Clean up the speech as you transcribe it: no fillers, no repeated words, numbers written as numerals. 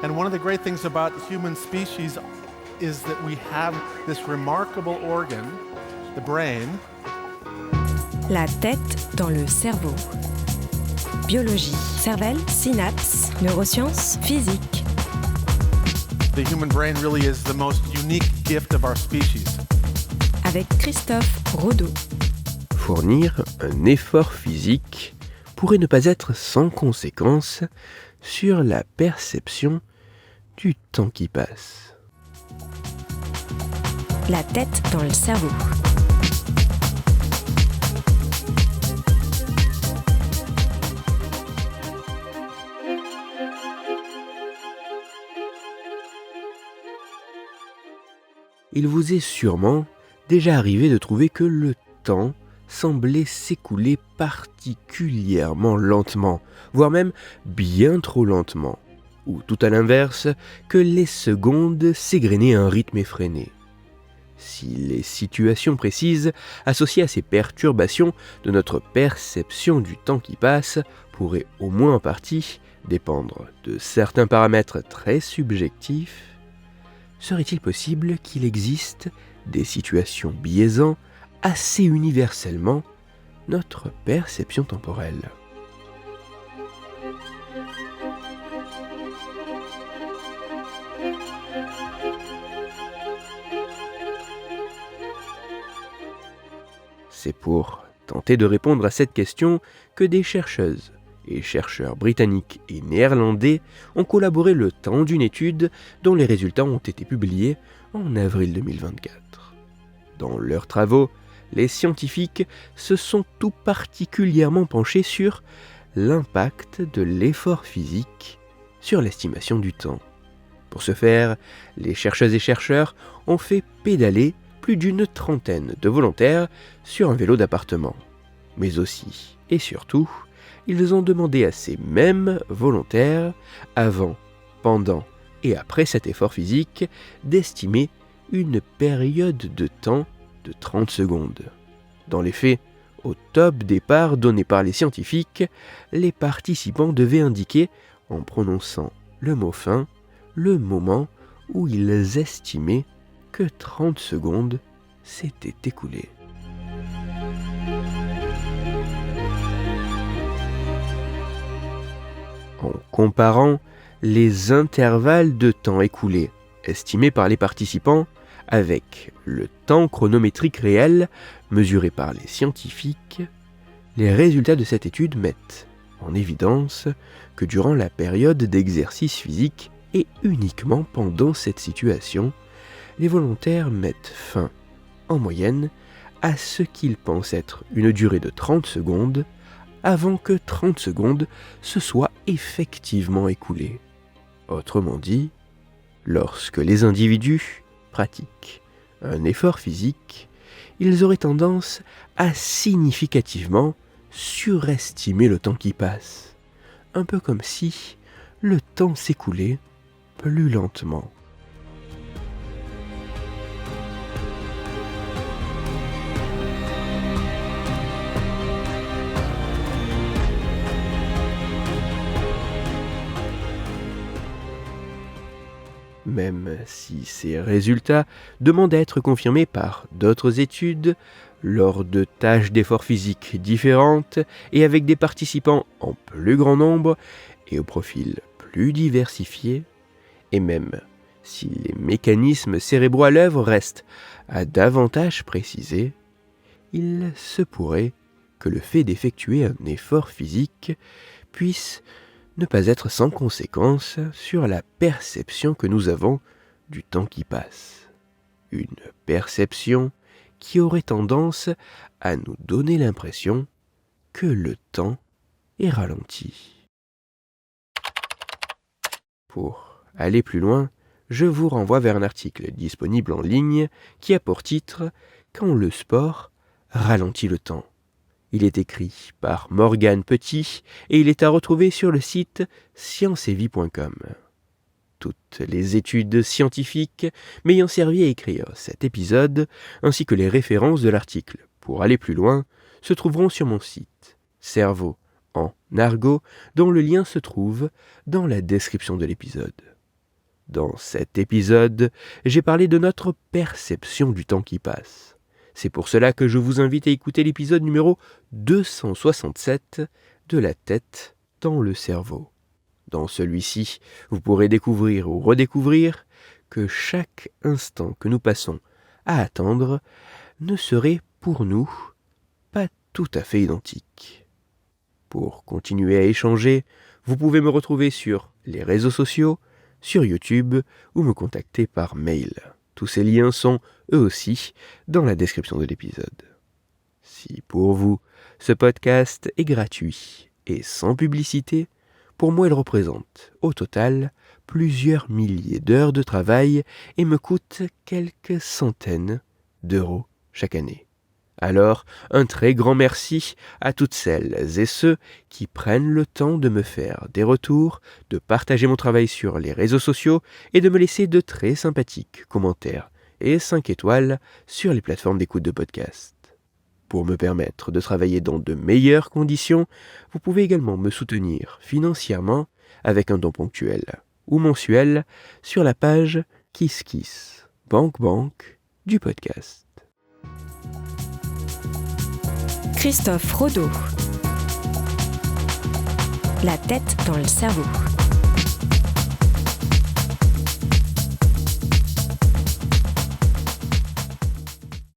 And one of the great things about the human species is that we have this remarkable organ, the brain. La tête dans le cerveau. Biologie, cervelle, synapses, neurosciences, physique. The human brain really is the most unique gift of our species. Avec Christophe Rodeau. Fournir un effort physique pourrait ne pas être sans conséquence sur la perception du temps qui passe. La tête dans le cerveau. Il vous est sûrement déjà arrivé de trouver que le temps semblait s'écouler particulièrement lentement, voire même bien trop lentement, ou tout à l'inverse, que les secondes s'égrenaient à un rythme effréné. Si les situations précises associées à ces perturbations de notre perception du temps qui passe pourraient au moins en partie dépendre de certains paramètres très subjectifs, serait-il possible qu'il existe des situations biaisant assez universellement notre perception temporelle? C'est pour tenter de répondre à cette question que des chercheuses et chercheurs britanniques et néerlandais ont collaboré le temps d'une étude dont les résultats ont été publiés en avril 2024. Dans leurs travaux, les scientifiques se sont tout particulièrement penchés sur l'impact de l'effort physique sur l'estimation du temps. Pour ce faire, les chercheuses et chercheurs ont fait pédaler plus d'une trentaine de volontaires sur un vélo d'appartement. Mais aussi, et surtout, ils ont demandé à ces mêmes volontaires, avant, pendant et après cet effort physique, d'estimer une période de temps de 30 secondes. Dans les faits, au top départ donné par les scientifiques, les participants devaient indiquer, en prononçant le mot fin, le moment où ils estimaient que 30 secondes s'étaient écoulées. En comparant les intervalles de temps écoulés estimés par les participants avec le temps chronométrique réel mesuré par les scientifiques, les résultats de cette étude mettent en évidence que durant la période d'exercice physique et uniquement pendant cette situation, les volontaires mettent fin, en moyenne, à ce qu'ils pensent être une durée de 30 secondes avant que 30 secondes se soient effectivement écoulées. Autrement dit, lorsque les individus pratiquent un effort physique, ils auraient tendance à significativement surestimer le temps qui passe, un peu comme si le temps s'écoulait plus lentement. Même si ces résultats demandent à être confirmés par d'autres études, lors de tâches d'efforts physiques différentes et avec des participants en plus grand nombre et au profil plus diversifié, et même si les mécanismes cérébraux à l'œuvre restent à davantage préciser, il se pourrait que le fait d'effectuer un effort physique puisse ne pas être sans conséquence sur la perception que nous avons du temps qui passe. Une perception qui aurait tendance à nous donner l'impression que le temps est ralenti. Pour aller plus loin, je vous renvoie vers un article disponible en ligne qui a pour titre « Quand le sport ralentit le temps ». Il est écrit par Morgane Petit et il est à retrouver sur le site scienceetvie.com. Toutes les études scientifiques m'ayant servi à écrire cet épisode, ainsi que les références de l'article pour aller plus loin, se trouveront sur mon site Cerveau en argot, dont le lien se trouve dans la description de l'épisode. Dans cet épisode, j'ai parlé de notre perception du temps qui passe. C'est pour cela que je vous invite à écouter l'épisode numéro 267 de La tête dans le cerveau. Dans celui-ci, vous pourrez découvrir ou redécouvrir que chaque instant que nous passons à attendre ne serait pour nous pas tout à fait identique. Pour continuer à échanger, vous pouvez me retrouver sur les réseaux sociaux, sur YouTube ou me contacter par mail. Tous ces liens sont, eux aussi, dans la description de l'épisode. Si pour vous, ce podcast est gratuit et sans publicité, pour moi il représente, au total, plusieurs milliers d'heures de travail et me coûte quelques centaines d'euros chaque année. Alors, un très grand merci à toutes celles et ceux qui prennent le temps de me faire des retours, de partager mon travail sur les réseaux sociaux et de me laisser de très sympathiques commentaires et 5 étoiles sur les plateformes d'écoute de podcast. Pour me permettre de travailler dans de meilleures conditions, vous pouvez également me soutenir financièrement avec un don ponctuel ou mensuel sur la page KissKiss, banque du podcast. Christophe Rodeau. La tête dans le cerveau.